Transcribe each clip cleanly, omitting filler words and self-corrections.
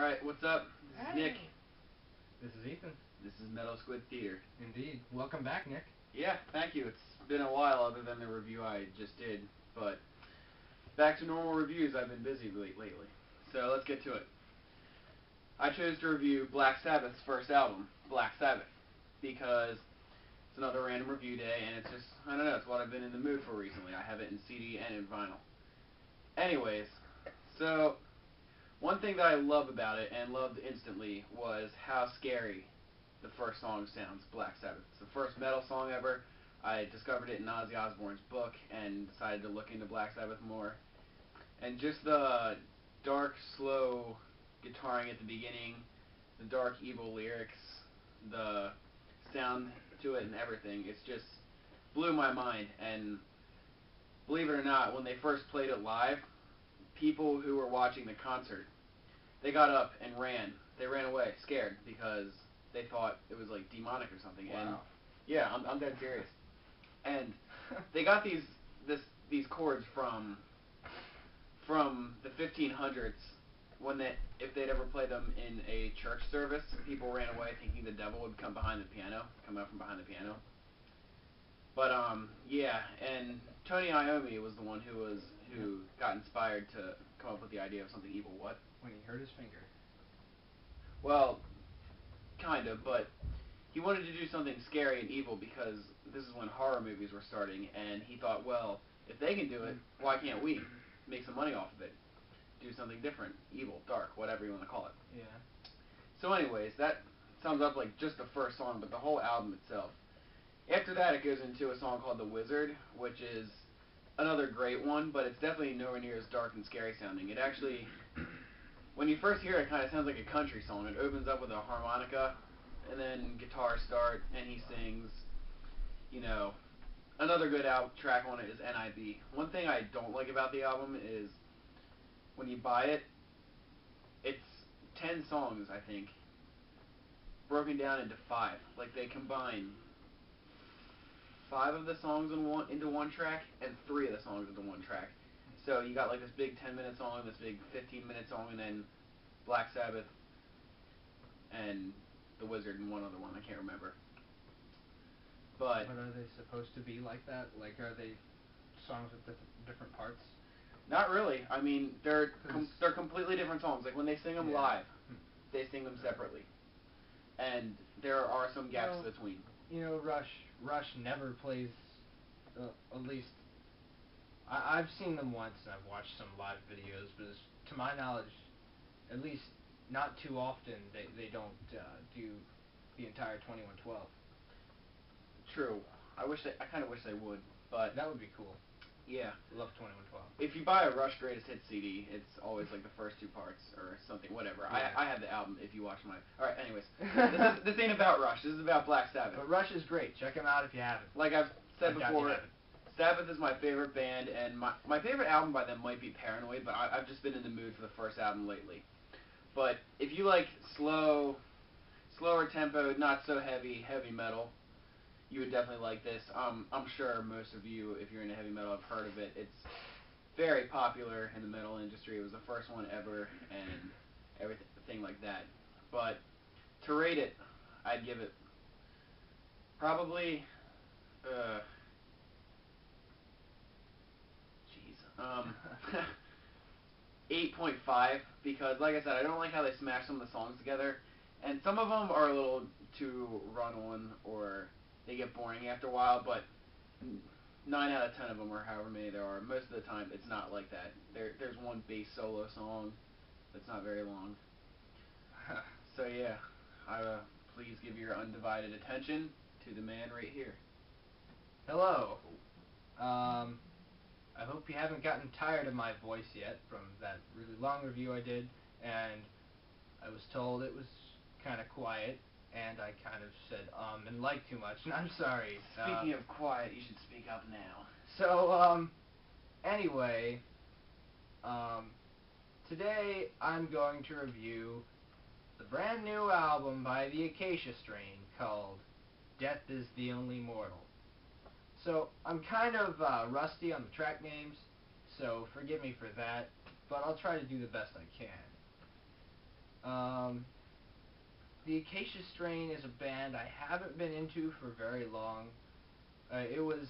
Alright, what's up? This is Nick. This is Ethan. This is MetalSquidTheater. Indeed. Welcome back, Nick. Yeah, thank you. It's been a while other than the review I just did, but back to normal reviews. I've been busy lately. So let's get to it. I chose to review Black Sabbath's first album, Black Sabbath, because it's another random review day, and it's just, I don't know, it's what I've been in the mood for recently. I have it in CD and in vinyl. Anyways, so one thing that I love about it, and loved instantly, was how scary the first song sounds, Black Sabbath. It's the first metal song ever. I discovered it in Ozzy Osbourne's book and decided to look into Black Sabbath more. And just the dark, slow guitaring at the beginning, the dark, evil lyrics, the sound to it and everything, it's just blew my mind. And believe it or not, when they first played it live, people who were watching the concert, they got up and ran. They ran away, scared, because they thought it was like demonic or something. Wow. And yeah, I'm dead serious. And they got these chords from the 1500s, when if they'd ever play them in a church service, people ran away thinking the devil would come out from behind the piano. But yeah, and Tony Iommi was the one who got inspired to come up with the idea of something evil. What? When he hurt his finger. Well, kind of, but he wanted to do something scary and evil because this is when horror movies were starting, and he thought, well, if they can do it, why can't we make some money off of it? Do something different, evil, dark, whatever you want to call it. Yeah. So anyways, that sums up like just the first song, but the whole album itself. After that, it goes into a song called The Wizard, which is another great one, but it's definitely nowhere near as dark and scary sounding. It actually, when you first hear it, kind of sounds like a country song. It opens up with a harmonica, and then guitars start, and he sings. You know, another good track on it is NIB. One thing I don't like about the album is when you buy it, it's 10 songs, I think, broken down into 5. Like, they combine 5 of the songs into one track, and 3 of the songs into one track. So you got like this big 10-minute song, this big 15-minute song, and then Black Sabbath and The Wizard and one other one, I can't remember. But are they supposed to be like that? Like, are they songs with different parts? Not really. I mean, they're completely different songs. Like when they sing them live, they sing them separately, and there are some gaps between. You know, Rush never plays. At least I've seen them once, and I've watched some live videos, but to my knowledge, at least not too often, they don't do the entire 2112. True. I kind of wish they would, but that would be cool. Yeah. Love 2112. If you buy a Rush Greatest Hits CD, it's always like the first 2 parts or something, whatever. Yeah. I have the album if you watch my... Alright, anyways. this ain't about Rush. This is about Black Sabbath. But Rush is great. Check him out if you haven't. Like I've said before, Sabbath is my favorite band, and my favorite album by them might be Paranoid, but I've just been in the mood for the first album lately. But if you like slower tempo, not so heavy metal, you would definitely like this. I'm sure most of you, if you're into heavy metal, have heard of it. It's very popular in the metal industry. It was the first one ever, and everything like that. But to rate it, I'd give it probably 8.5, because like I said, I don't like how they smash some of the songs together, and some of them are a little too run-on, or they get boring after a while, but 9 out of 10 of them, or however many there are, most of the time it's not like that. There's one bass solo song that's not very long. So yeah, please give your undivided attention to the man right here. Hello. I hope you haven't gotten tired of my voice yet from that really long review I did, and I was told it was kind of quiet, and I kind of said and like too much, and I'm sorry. Speaking of quiet, you should speak up now. So, anyway, today I'm going to review the brand new album by the Acacia strain called Death is the Only Mortal. So, I'm kind of rusty on the track names, so forgive me for that, but I'll try to do the best I can. The Acacia Strain is a band I haven't been into for very long. It was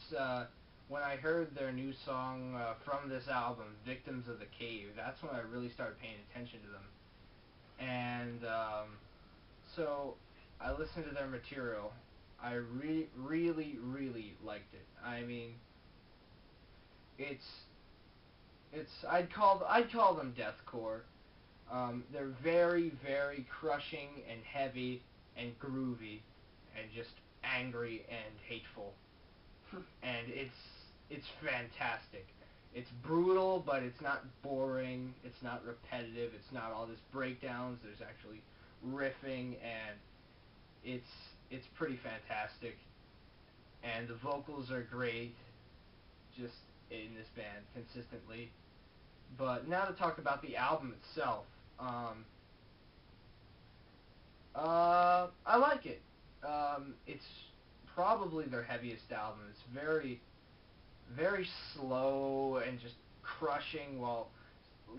when I heard their new song from this album, Victims of the Cave, that's when I really started paying attention to them. And so I listened to their material. I really liked it. I mean, I'd call them deathcore. They're very crushing and heavy and groovy and just angry and hateful. And it's fantastic. It's brutal, but it's not boring. It's not repetitive. It's not all this breakdowns. There's actually riffing, and it's pretty fantastic. And the vocals are great, just in this band consistently. But now to talk about the album itself. I like it. It's probably their heaviest album. It's very slow and just crushing, while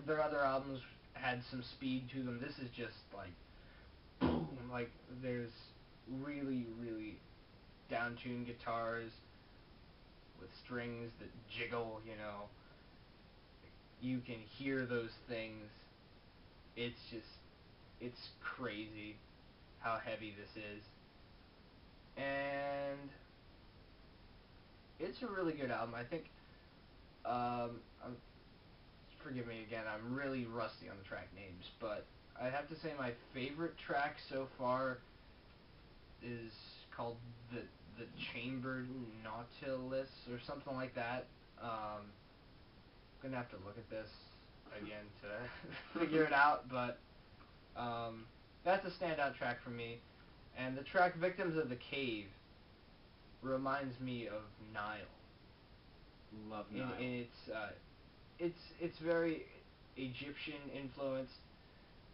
their other albums had some speed to them. This is just like boom, like there's really down-tuned guitars with strings that jiggle, you know. You can hear those things. It's crazy how heavy this is. And it's a really good album. I think, forgive me again, I'm really rusty on the track names, but I have to say my favorite track so far is called the Chambered Nautilus or something like that. I'm gonna have to look at this again to figure it out, but that's a standout track for me. And the track Victims of the Cave reminds me of Nile. Love Nile. And it's very Egyptian influenced,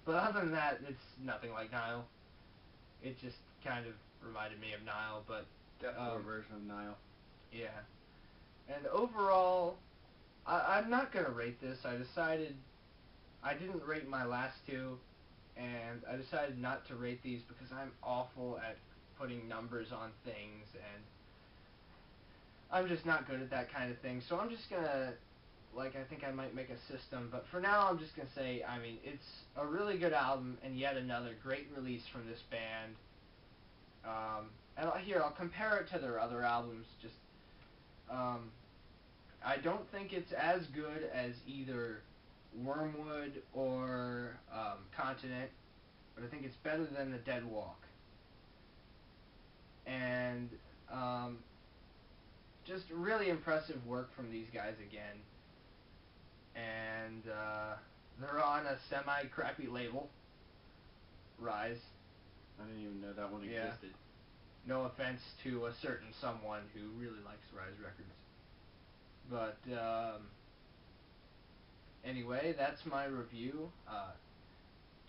but other than that, it's nothing like Nile. It just kind of reminded me of Nile, but deathcore version of Nile. Yeah. And overall, I'm not gonna rate this. I didn't rate my last two, and I decided not to rate these because I'm awful at putting numbers on things, and I'm just not good at that kind of thing. So I'm just gonna, I think I might make a system, but for now I'm just gonna say, I mean, it's a really good album, and yet another great release from this band. And I'll compare it to their other albums. Just, I don't think it's as good as either Wormwood or Continent, but I think it's better than The Dead Walk. And just really impressive work from these guys again. And they're on a semi-crappy label, Rise. I didn't even know that one existed. No offense to a certain someone who really likes Rise Records. But anyway, that's my review.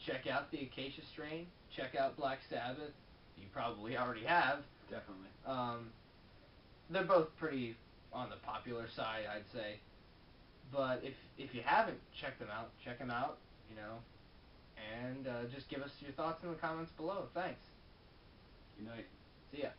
Check out the Acacia Strain. Check out Black Sabbath. You probably already have. Definitely. They're both pretty on the popular side, I'd say. But if you haven't checked them out, check them out, you know. And just give us your thoughts in the comments below. Thanks. Good night. See ya.